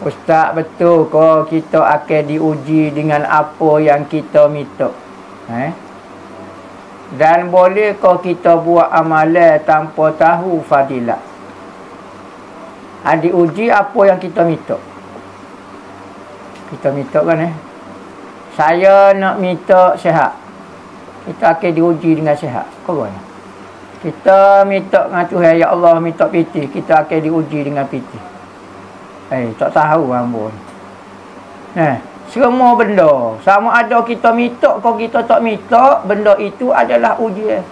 Ustaz, betul ko kita akan diuji dengan apa yang kita minta. Dan boleh ko kita buat amalan tanpa tahu fadilat. Diuji apa yang kita minta. Kita minta kan saya nak minta sihat. Kita akan diuji dengan sihat. Kau kan? Kita minta dengan Tuhan, ya Allah minta piti. Kita akan diuji dengan piti. Tak tahu ambon. Semua benda, sama ada kita minta atau kita tak minta, benda itu adalah ujian.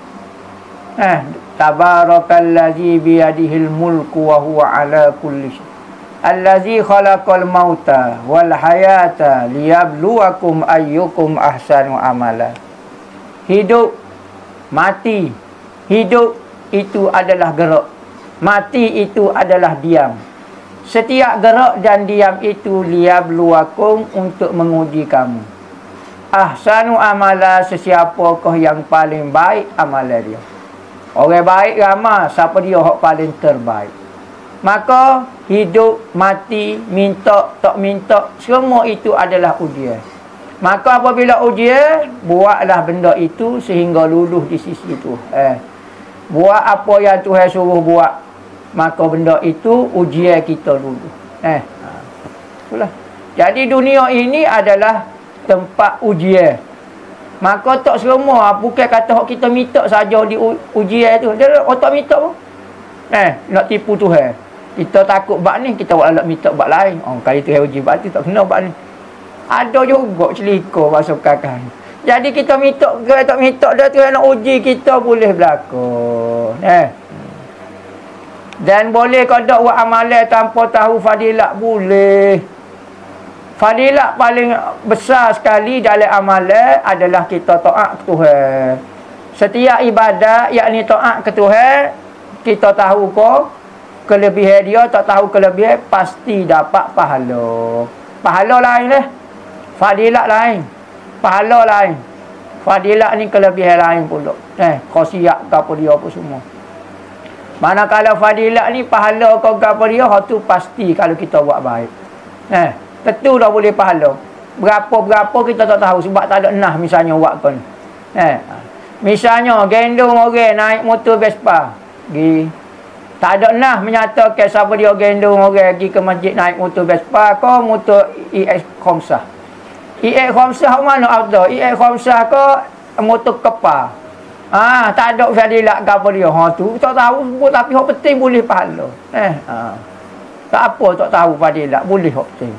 Tabarakallazi biyadihil mulku wa huwa ala kulli syai. Allazi khalaqal mauta wal hayata liyabluwakum ayyukum ahsanu amala. Hidup, mati. Hidup itu adalah gerak. Mati itu adalah diam. Setiap gerak dan diam itu liyabluwakum, untuk menguji kamu. Ahsanu amala, sesiapakah yang paling baik amalan dia. Orang baik ramai, siapa dia yang paling terbaik. Maka hidup, mati, minta, tak minta, semua itu adalah ujian. Maka apabila ujian, buatlah benda itu sehingga luluh di sisi itu. Buat apa yang Tuhan suruh buat, maka benda itu ujian kita dulu. Itulah. Jadi dunia ini adalah tempat ujian. Maka tak semua bukan kata hak kita minta saja di ujian tu. Dia tak minta pun. Nak tipu Tuhan. Kita takut bab ni, kita buat minta bab lain. Kali Tuhan uji bab tu tak kena bab ni. Ada juga celika masuk kakak. Jadi kita minta ke tak minta, dia Tuhan nak uji kita, boleh berlaku. Dan boleh kau tak buat amalan tanpa tahu fadilat? Boleh. Fadilat paling besar sekali dalam amalan adalah kita taat ke Tuhan. Setiap ibadat, yakni taat ke Tuhan, kita tahu ko kelebihan dia, tak tahu kelebihan, pasti dapat pahala. Pahala lain lah. Fadilat lain. Pahala lain. Fadilat ni kelebihan lain pula. Kau siap ke apa dia apa semua. Manakala fadilat ni pahala kau apa dia, tu pasti kalau kita buat baik. Tentu dah boleh pahala. Berapa-berapa kita tak tahu sebab tak ada nah misalnya buat kau ni. Misalnya gendong orang naik motor Vespa. Tak ada nah menyatakan siapa dia gendong orang pergi ke masjid naik motor Vespa ke motor EX Khamsah. EX Khamsah mana afdal? EX Khamsah ke motor Kepa? Tak ada fadilat ke apa dia. Tu tak tahu sebut, tapi hak penting boleh pahala. Tak apa tak tahu fadilat, boleh hak penting.